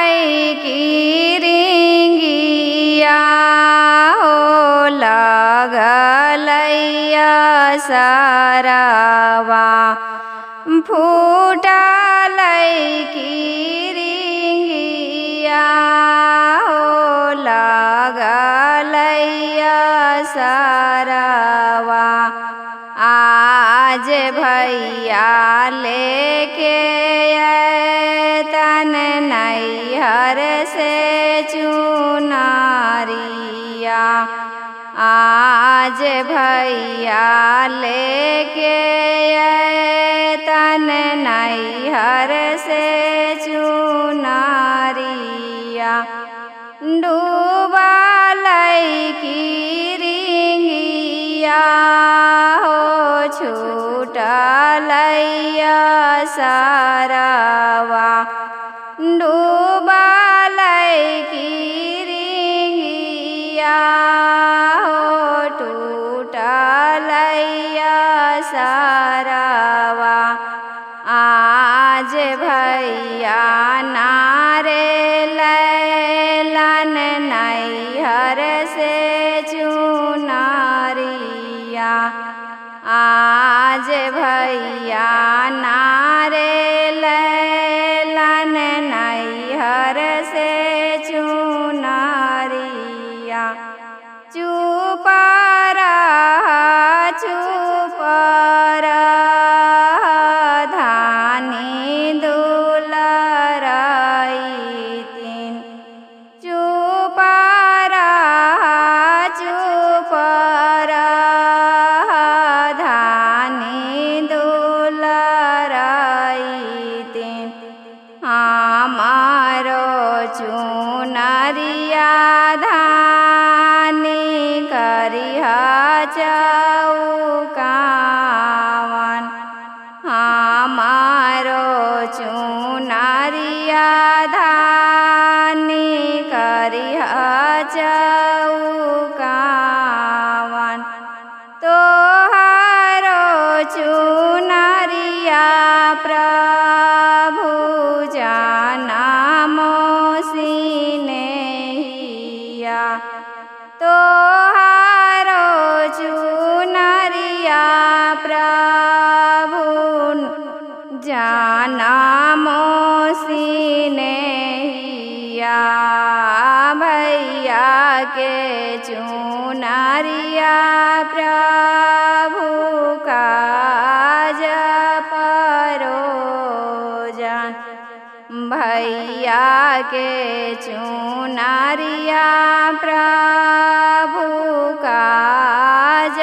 की रिंगिया हो लगलैया सरवा फूटलै की रिंगिया हो लगलैया सरवा आज भैया लेके तन नैहर से चुनारिया आज भैया लेके तन नैहर से चुनारिया डूबलै की रिंगिया हो छूटलैया सरवा डूबलै की रिंगिया हो टूटलैया सरवा आज भैया नारे लैलन नैहर से चुनारिया आज भैया नारे लैलन नैहर से चुनारिया चुप रह धानी दुलरैतिन चुप रह धानी दुलरैतिन हमारो चुनरिया धानी करिह चौकावन हमारो चुनरिया धानी करिह चौकावन तोहारो चुनरिया प्रभु जनमो सिनेहिया तोहारो चुनरिया प्रभु जनमो सिनेहिया भैया के चुनरिया प्रभु काज परोजन भैया के चुनरिया प्रभु काज